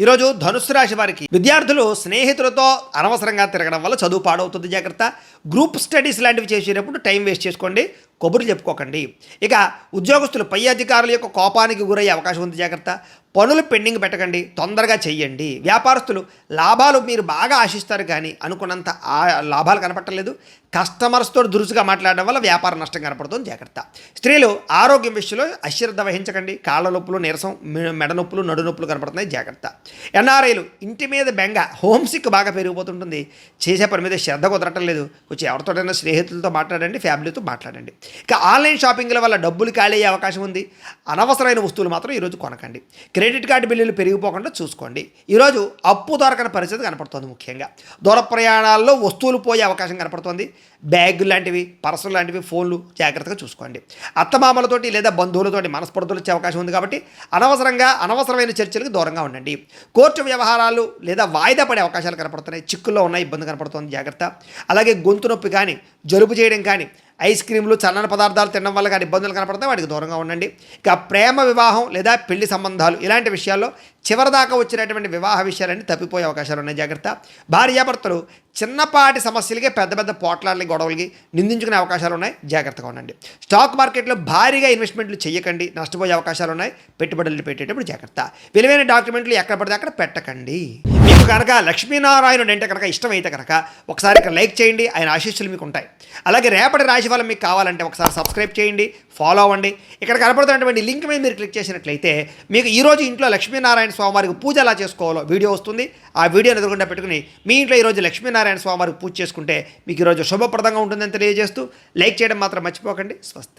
ఈరోజు ధనుస్సు రాశి వారికి విద్యార్థులు స్నేహితులతో అనవసరంగా తిరగడం వల్ల చదువు పాడవుతుంది, జాగ్రత్త. గ్రూప్ స్టడీస్ లాంటివి చేసేటప్పుడు టైం వేస్ట్ చేసుకోండి, కబుర్లు చెప్పుకోకండి. ఇక ఉద్యోగస్తులు పై అధికారుల యొక్క కోపానికి గురయ్యే అవకాశం ఉంది, జాగ్రత్త. పనులు పెండింగ్ పెట్టకండి, తొందరగా చెయ్యండి. వ్యాపారస్తులు లాభాలు మీరు బాగా ఆశిస్తారు కానీ అనుకున్నంత లాభాలు కనపట్టలేదు. కస్టమర్స్తో దురుసుగా మాట్లాడడం వల్ల వ్యాపార నష్టం కనపడుతుంది, జాగ్రత్త. స్త్రీలు ఆరోగ్యం విషయంలో అశ్రద్ధ వహించకండి. కాళ్ళ నొప్పులు, నీరసం, మెడ నొప్పులు, నడు నొప్పులు కనపడుతున్నాయి, జాగ్రత్త. ఎన్ఆర్ఐలు ఇంటి మీద బెంగ, హోమ్సిక్ బాగా పెరిగిపోతుంటుంది. చేసే పని మీద శ్రద్ధ కుదరటం లేదు. కొంచెం ఎవరితోటైనా స్నేహితులతో మాట్లాడండి, ఫ్యామిలీతో మాట్లాడండి. ఇక ఆన్లైన్ షాపింగ్ల వల్ల డబ్బులు ఖాళీ అయ్యే అవకాశం ఉంది. అనవసరమైన వస్తువులు మాత్రం ఈరోజు కొనకండి. క్రెడిట్ కార్డు బిల్లులు పెరిగిపోకుండా చూసుకోండి. ఈరోజు అప్పు దొరకని పరిస్థితి కనపడుతుంది. ముఖ్యంగా దూర ప్రయాణాల్లో వస్తువులు పోయే అవకాశం కనపడుతుంది. బ్యాగ్ లాంటివి, పర్సులు లాంటివి, ఫోన్లు జాగ్రత్తగా చూసుకోండి. అత్తమామలతోటి లేదా బంధువులతోటి మనస్పర్ధలు వచ్చే అవకాశం ఉంది కాబట్టి అనవసరమైన చర్చలకు దూరంగా ఉండండి. కోర్టు వ్యవహారాలు లేదా వాయిదా పడే అవకాశాలు కనపడుతున్నాయి. చిక్కుల్లో ఉన్న ఇబ్బంది కనపడుతుంది, జాగ్రత్త. అలాగే గొంతు నొప్పి కానీ, జలుబు చేయడం కానీ, ఐస్ క్రీమ్లు, చల్లని పదార్థాలు తినడం వల్ల కానీ ఇబ్బందులు కనపడతాయి, వాటికి దూరంగా ఉండండి. ఇక ప్రేమ వివాహం లేదా పెళ్లి సంబంధాలు ఇలాంటి విషయాల్లో చివరిదాకా వచ్చినటువంటి వివాహ విషయాలన్నీ తప్పిపోయే అవకాశాలు ఉన్నాయి, జాగ్రత్త. భార్యాభర్తలు చిన్నపాటి సమస్యలకి పెద్ద పెద్ద పోట్లాడలకి, గొడవలకి నిందించుకునే అవకాశాలు ఉన్నాయి, జాగ్రత్తగా ఉండండి. స్టాక్ మార్కెట్లో భారీగా ఇన్వెస్ట్మెంట్లు చేయకండి, నష్టపోయే అవకాశాలు ఉన్నాయి. పెట్టుబడులు పెట్టేటప్పుడు జాగ్రత్త. విలువైన డాక్యుమెంట్లు ఎక్కడ పడితే అక్కడ పెట్టకండి. మీకు కనుక లక్ష్మీనారాయణుడు అంటే కనుక ఇష్టమైతే కనుక ఒకసారి ఇక్కడ లైక్ చేయండి, ఆయన ఆశీస్సులు మీకు ఉంటాయి. అలాగే రేపటి రాశి ఫలం మీకు కావాలంటే ఒకసారి సబ్స్క్రైబ్ చేయండి, ఫాలో అవ్వండి. ఇక్కడ కనపడుతున్నటువంటి లింక్ మీద మీరు క్లిక్ చేసినట్లయితే మీకు ఈరోజు ఇంట్లో లక్ష్మీనారాయణ స్వామివారికి పూజ ఎలా చేసుకోవాలో వీడియో వస్తుంది. ఆ వీడియోని ఎదురుగుండా పెట్టుకుని మీ ఇంట్లో ఈరోజు లక్ష్మీనారాయణ స్వామివారికి పూజ చేసుకుంటే మీకు ఈరోజు శుభప్రదంగా ఉంటుందని తెలియజేస్తూ లైక్ చేయడం మాత్రం మర్చిపోకండి. స్వస్తి.